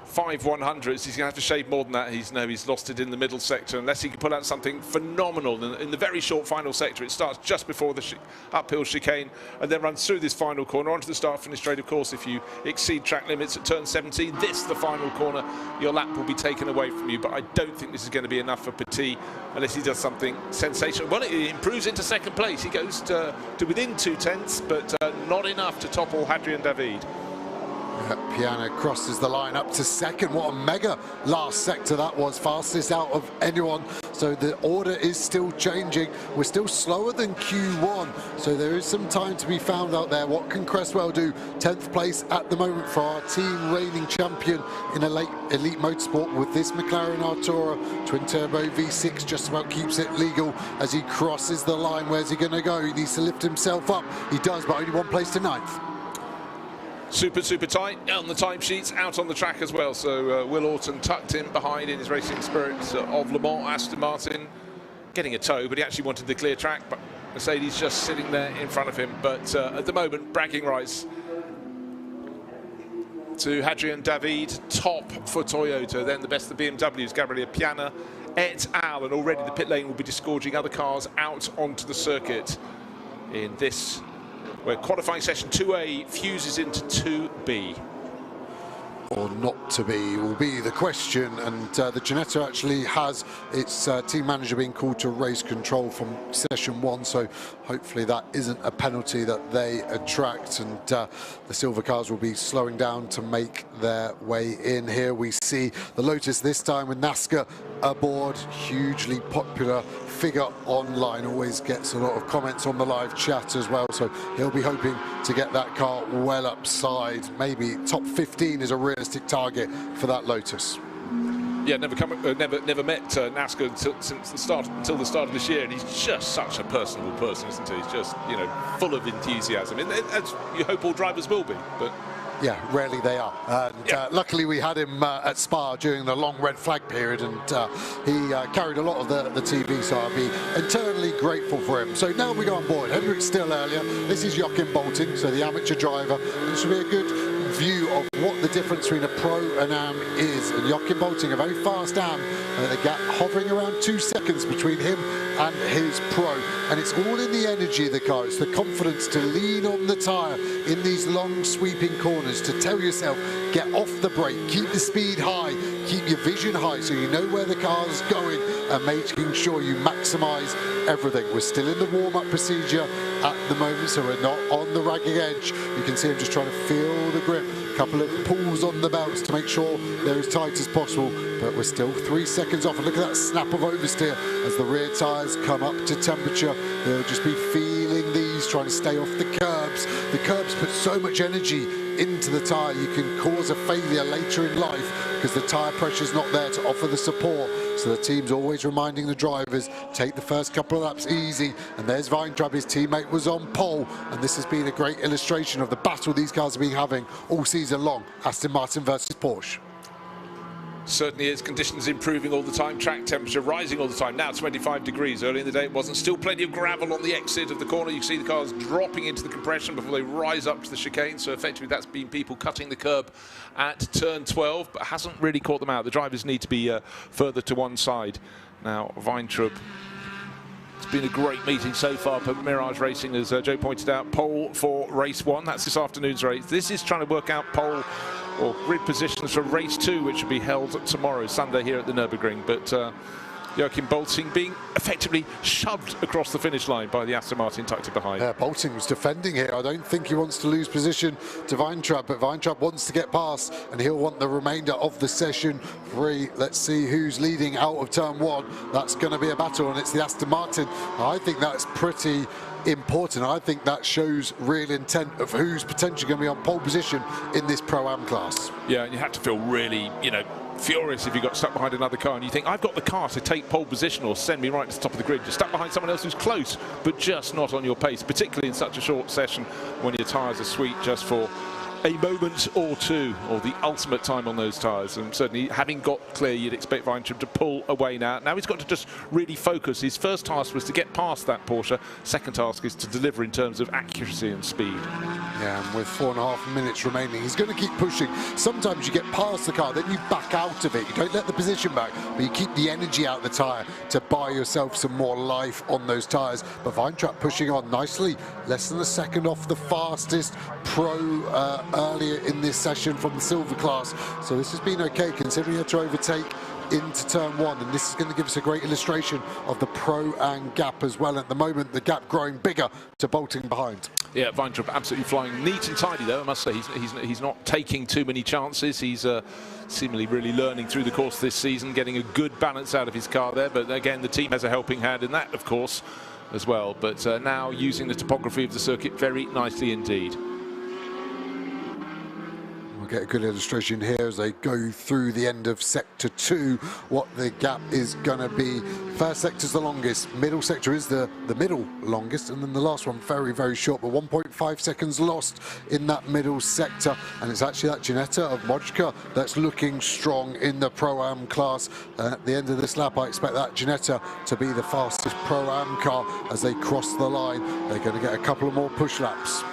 5 100s. He's going to have to shave more than that. He's lost it in the middle sector, unless he can pull out something phenomenal. In the very short final sector, it starts just before the uphill chicane and then runs through this final corner onto the start-finish straight. Of course, if you exceed track limits at turn 17, this, the final corner, your lap will be taken away from you. But I don't think this is going to be enough for Petit unless he does something sensational. Well, it improves into second place. He goes to within 0.2, but not enough to topple Hadrian David. Piana crosses the line up to second. What a mega last sector that was. Fastest out of anyone. So the order is still changing. We're still slower than Q1. So there is some time to be found out there. What can Cresswell do? 10th place at the moment for our team reigning champion in elite motorsport with this McLaren Artura. Twin turbo V6 just about keeps it legal as he crosses the line. Where's he going to go? He needs to lift himself up. He does, but only one place to 9th. Super tight on the timesheets, out on the track as well. So Will Orton tucked in behind in his racing spirit of Le Mans. Aston Martin getting a tow, but he actually wanted the clear track. But Mercedes just sitting there in front of him. But at the moment, bragging rights to Hadrian David, top for Toyota. Then the best of the BMWs, Gabriele Piana et al. And already the pit lane will be disgorging other cars out onto the circuit in this, where qualifying session 2A fuses into 2B. Or not to be will be the question, and the Ginetta actually has its team manager being called to race control from session 1, so hopefully that isn't a penalty that they attract, and the silver cars will be slowing down to make their way in. Here we see the Lotus this time with NASCAR aboard, hugely popular figure online, always gets a lot of comments on the live chat as well, so he'll be hoping to get that car well upside. Maybe top 15 is a realistic target for that Lotus. Yeah, never met NASCAR until the start of this year, and he's just such a personable person, isn't he? He's just, you know, full of enthusiasm, and as you hope all drivers will be. But yeah, rarely they are. And luckily we had him at Spa during the long red flag period, and he carried a lot of the TV, so I'll be eternally grateful for him. So now we go on board. Hendrick's still earlier. This is Joachim Bolting, so the amateur driver. This will be a good view of what the difference between a pro and AM is. And Joachim Bolting, a very fast AM, the gap hovering around 2 seconds between him and his pro. And it's all in the energy of the car. It's the confidence to lean on the tyre in these long sweeping corners, to tell yourself, get off the brake, keep the speed high, keep your vision high so you know where the car is going, and making sure you maximise everything. We're still in the warm-up procedure at the moment, so we're not on the ragging edge. You can see him just trying to feel the grip. A couple of pulls on the belts to make sure they're as tight as possible, but we're still 3 seconds off. And look at that snap of oversteer as the rear tyres come up to temperature. They'll just be feeling these, trying to stay off the curbs. The curbs put so much energy into the tyre, you can cause a failure later in life because the tyre pressure's not there to offer the support. So the team's always reminding the drivers, take the first couple of laps easy. And there's Weintraub, his teammate was on pole, and this has been a great illustration of the battle these cars have been having all season long. Aston Martin versus Porsche. Certainly is. Conditions improving all the time, track temperature rising all the time. Now 25 degrees. Early in the day it wasn't. Still plenty of gravel on the exit of the corner. You can see the cars dropping into the compression before they rise up to the chicane. So effectively that's been people cutting the curb at turn 12, but hasn't really caught them out. The drivers need to be further to one side. Now Weintraub, it's been a great meeting so far for Mirage Racing, as Joe pointed out. Pole for race 1. That's this afternoon's race. This is trying to work out pole or grid positions for race 2, which will be held tomorrow, Sunday, here at the Nürburgring. But Joachim Bolting being effectively shoved across the finish line by the Aston Martin tucked in behind. Yeah, Bolting was defending here. I don't think he wants to lose position to Weintraub, but Weintraub wants to get past, and he'll want the remainder of the session free. Let's see who's leading out of turn 1. That's going to be a battle, and it's the Aston Martin. I think that's pretty important. I think that shows real intent of who's potentially going to be on pole position in this Pro-Am class. Yeah, and you have to feel really, furious if you got stuck behind another car and you think, I've got the car to take pole position or send me right to the top of the grid. You're stuck behind someone else who's close, but just not on your pace, particularly in such a short session when your tyres are sweet just for a moment or two, or the ultimate time on those tyres. And certainly, having got clear, you'd expect Weintraub to pull away now. Now he's got to just really focus. His first task was to get past that Porsche. Second task is to deliver in terms of accuracy and speed. Yeah, and with 4.5 minutes remaining, he's going to keep pushing. Sometimes you get past the car, then you back out of it. You don't let the position back, but you keep the energy out of the tyre to buy yourself some more life on those tyres. But Weintraub pushing on nicely, less than a second off the fastest Pro earlier in this session from the silver class. So this has been okay, considering he had to overtake into turn 1, and this is going to give us a great illustration of the Pro-Am gap as well. At the moment, the gap growing bigger to Bolting behind. Yeah, Weintraub absolutely flying neat and tidy though, I must say. He's not taking too many chances. He's seemingly really learning through the course this season, getting a good balance out of his car there. But again, the team has a helping hand in that, of course, as well. But now using the topography of the circuit very nicely indeed. Get a good illustration here as they go through the end of sector 2 what the gap is going to be. First sector's the longest, middle sector is the middle longest, and then the last one very short, but 1.5 seconds lost in that middle sector. And it's actually that Ginetta of Mojca that's looking strong in the Pro-Am class. At the end of this lap, I expect that Ginetta to be the fastest Pro-Am car as they cross the line. They're going to get a couple of more push laps.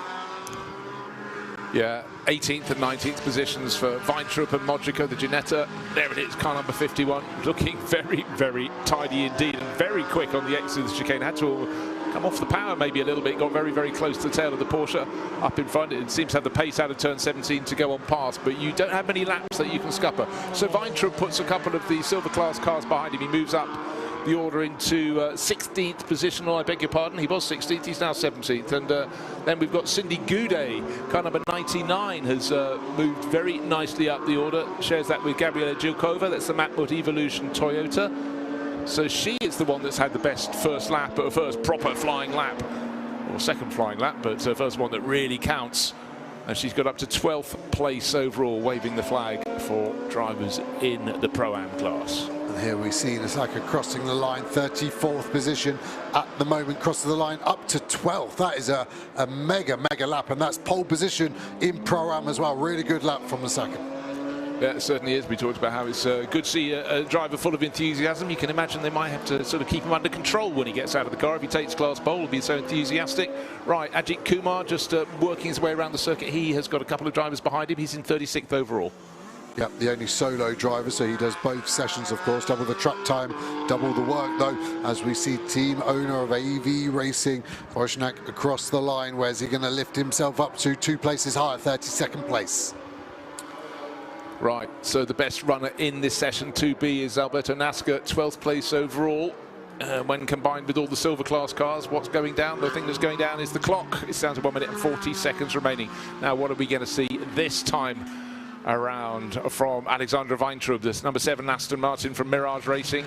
Yeah, 18th and 19th positions for Weintraub and Mojca. The Ginetta, there it is, car number 51, looking very tidy indeed, and very quick on the exit of the chicane. Had to come off the power maybe a little bit, got very close to the tail of the Porsche up in front. It seems to have the pace out of turn 17 to go on past, but you don't have many laps that you can scupper. So Weintraub puts a couple of the silver class cars behind him. He moves up the order into 16th position. I beg your pardon, he was 16th, he's now 17th. And then we've got Cindy Goudet, car number 99, has moved very nicely up the order, shares that with Gabriela Gilkova. That's the Matmut Evolution Toyota. So she is the one that's had the best first lap, or first proper flying lap, or second flying lap, but first one that really counts. And she's got up to 12th place overall, waving the flag for drivers in the Pro-Am class. And here we see Nasaka crossing the line, 34th position at the moment, crossing the line up to 12th. That is a mega lap, and that's pole position in Pro-Am as well. Really good lap from Nasaka. Yeah, it certainly is. We talked about how it's good to see a driver full of enthusiasm. You can imagine they might have to sort of keep him under control when he gets out of the car. If he takes class pole, he'll be so enthusiastic. Right, Ajith Kumar just working his way around the circuit. He has got a couple of drivers behind him. He's in 36th overall. Yep, the only solo driver, so he does both sessions, of course. Double the track time, double the work, though, as we see team owner of AV Racing, Wozniak, across the line. Where's he going to lift himself up to? 2 places higher, 32nd place. Right, so the best runner in this session 2B is Alberto Nasca, 12th place overall. When combined with all the silver class cars, what's going down? The thing that's going down is the clock. It's down to 1 minute and 40 seconds remaining. Now, what are we going to see this time around from Alexander Weintraub? This number 7 Aston Martin from Mirage Racing.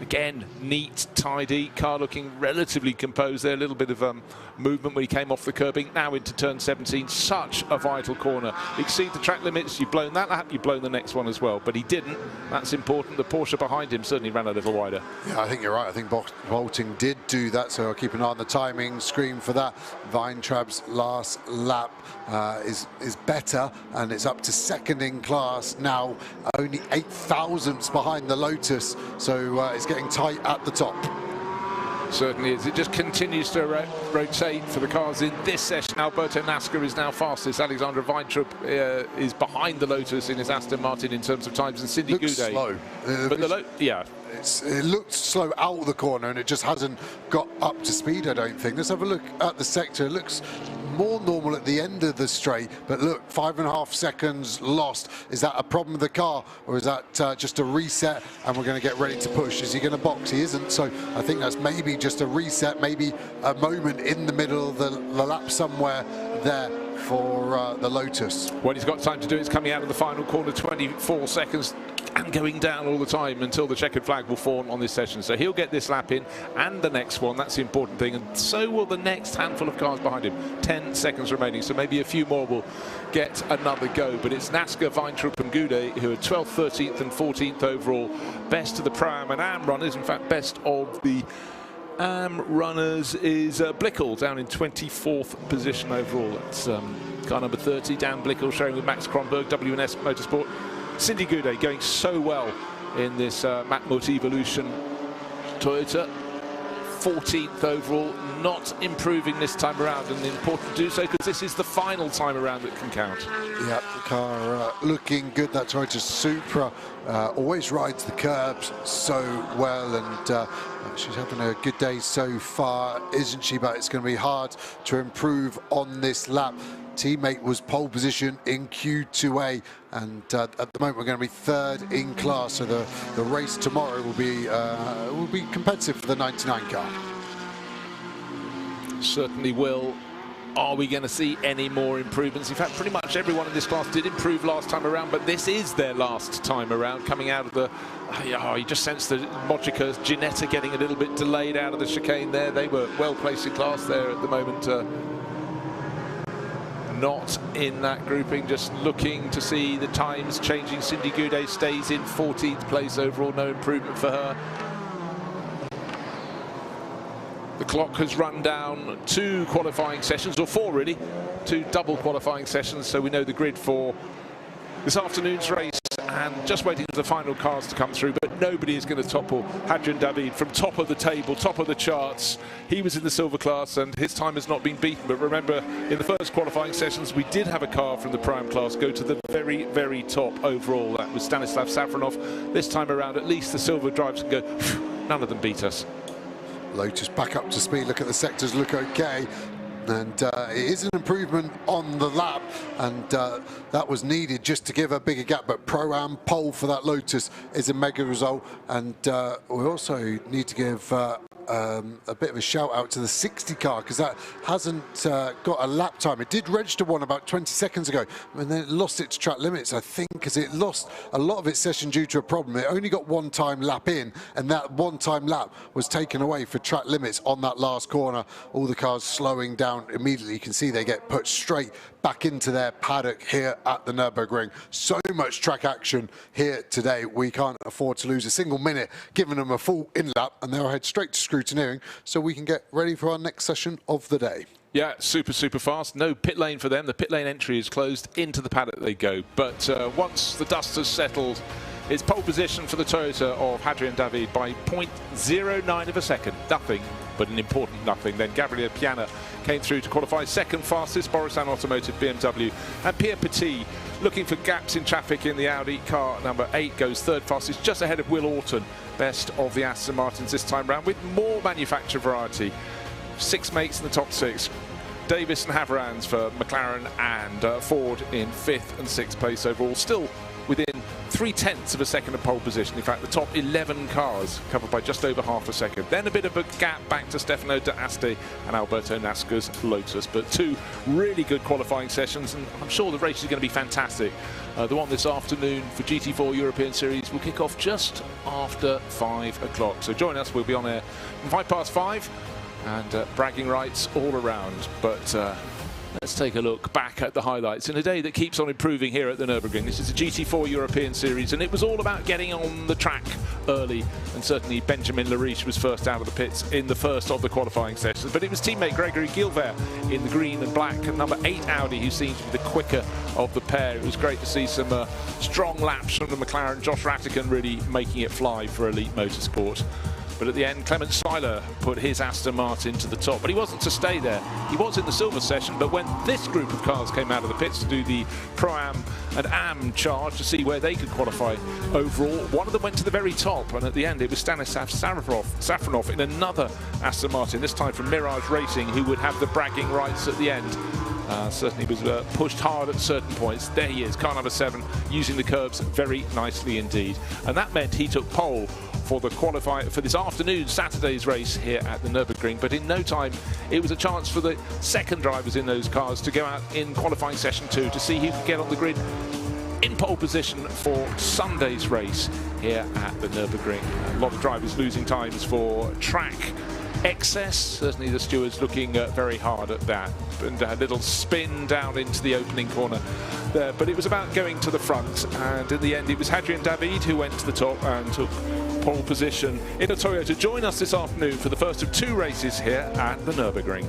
Again, neat, tidy, car looking relatively composed there. A little bit of movement when he came off the curbing. Now into turn 17, such a vital corner. Exceed the track limits, you've blown that lap, you've blown the next one as well. But he didn't, that's important. The Porsche behind him certainly ran a little wider. Yeah, I think you're right. I think Bolting did do that, so I'll keep an eye on the timing screen for that. Weintraub's last lap is better, and it's up to second in class now, only 8 thousandths behind the Lotus, so it's getting tight at the top. Certainly is. It just continues to rotate for the cars in this session. Alberto Nasca is now fastest. Alexander Weintraub is behind the Lotus in his Aston Martin in terms of times, and Cindy Goudet. Slow. But yeah. It looked slow out of the corner, and it just hasn't got up to speed, I don't think. Let's have a look at the sector. It looks more normal at the end of the straight. But look, 5.5 seconds lost. Is that a problem with the car, or is that just a reset and we're going to get ready to push? Is he going to box? He isn't. So I think that's maybe just a reset, maybe a moment in the middle of the lap somewhere there for the Lotus. What he's got time to do is coming out of the final corner, 24 seconds, and going down all the time until the checkered flag will form on this session. So he'll get this lap in and the next one. That's the important thing. And so will the next handful of cars behind him. 10 seconds remaining. So maybe a few more will get another go. But it's Naska, Weintraub and Goudet who are 12th, 13th and 14th overall. Best of the Pro-Am and Am runners. In fact, best of the Am runners is Blickel down in 24th position overall. That's car number 30, Dan Blickel, sharing with Max Kronberg, W&S Motorsport. Cindy Goudet going so well in this Matmut Evolution Toyota. 14th overall, not improving this time around, and important to do so because this is the final time around that can count. Yeah, the car looking good. That Toyota Supra always rides the curbs so well, and she's having a good day so far, isn't she? But it's going to be hard to improve on this lap. Teammate was pole position in Q2A, and at the moment we're going to be third in class. So the race tomorrow will be competitive for the 99 car. Certainly will. Are we going to see any more improvements? In fact, pretty much everyone in this class did improve last time around, but this is their last time around. Coming out of the, you just sense the Mojica, Ginetta getting a little bit delayed out of the chicane there. They were well placed in class there at the moment. Not in that grouping, just looking to see the times changing. Cindy Goudet stays in 14th place overall, no improvement for her. The clock has run down 2 qualifying sessions, or 4 really, 2 double qualifying sessions, so we know the grid for this afternoon's race, and just waiting for the final cars to come through. But nobody is going to topple Hadrian David from top of the table, top of the charts. He was in the silver class and his time has not been beaten. But remember, in the first qualifying sessions, we did have a car from the Prime class go to the very, very top overall. That was Stanislav Safronov. This time around, at least the silver drivers can go, none of them beat us. Lotus back up to speed. Look at the sectors, look okay. And it is an improvement on the lap, and that was needed just to give a bigger gap. But Pro-Am pole for that Lotus is a mega result, and we also need to give a bit of a shout out to the 60 car, because that hasn't got a lap time. It did register one about 20 seconds ago, and then it lost its track limits, I think, because it lost a lot of its session due to a problem. It only got one time lap in, and that one time lap was taken away for track limits on that last corner. All the cars slowing down immediately. You can see they get put straight back into their paddock here at the Nürburgring. So much track action here today. We can't afford to lose a single minute, giving them a full in-lap, and they'll head straight to scrutineering so we can get ready for our next session of the day. Yeah, super fast. No pit lane for them. The pit lane entry is closed. Into the paddock they go. But once the dust has settled, it's pole position for the Toyota of Hadrian David by 0.09 of a second. Nothing, but an important nothing. Then Gabriele Piana came through to qualify second fastest. Borissan Automotive BMW. And Pierre Petit, looking for gaps in traffic in the Audi, car number 8 goes third fastest, just ahead of Will Orton, best of the Aston Martins this time round, with more manufacturer variety. 6 mates in the top 6. Davis and Haverans for McLaren and Ford in 5th and 6th place overall, still within 0.3 of a second of pole position. In fact, the top 11 cars covered by just over half a second. Then a bit of a gap back to Stefano D'Asti and Alberto Nasca's Lotus. But 2 really good qualifying sessions, and I'm sure the race is going to be fantastic. The one this afternoon for GT4 European Series will kick off just after 5 o'clock. So join us, we'll be on air from 5:05, and bragging rights all around. But let's take a look back at the highlights in a day that keeps on improving here at the Nürburgring. This is the GT4 European Series, and it was all about getting on the track early, and certainly Benjamin Lariche was first out of the pits in the first of the qualifying sessions. But it was teammate Gregory Gilbert in the green and black, and number 8 Audi, who seemed to be the quicker of the pair. It was great to see some strong laps from the McLaren. Josh Rattigan really making it fly for Elite Motorsport. But at the end, Clement Seiler put his Aston Martin to the top. But he wasn't to stay there. He was in the silver session, but when this group of cars came out of the pits to do the Pro-Am and Am charge to see where they could qualify overall, one of them went to the very top. And at the end, it was Stanislav Safronov in another Aston Martin, this time from Mirage Racing, who would have the bragging rights at the end. Certainly was pushed hard at certain points. There he is, car number 7, using the curbs very nicely indeed. And that meant he took pole for the qualifier for this afternoon, Saturday's race here at the Nürburgring. But in no time, it was a chance for the second drivers in those cars to go out in qualifying session 2 to see who could get on the grid in pole position for Sunday's race here at the Nürburgring. A lot of drivers losing times for track excess. Certainly the stewards looking very hard at that, and a little spin down into the opening corner there. But it was about going to the front, and in the end it was Hadrian David who went to the top and took pole position in a Toyota. Join us this afternoon for the first of 2 races here at the Nürburgring.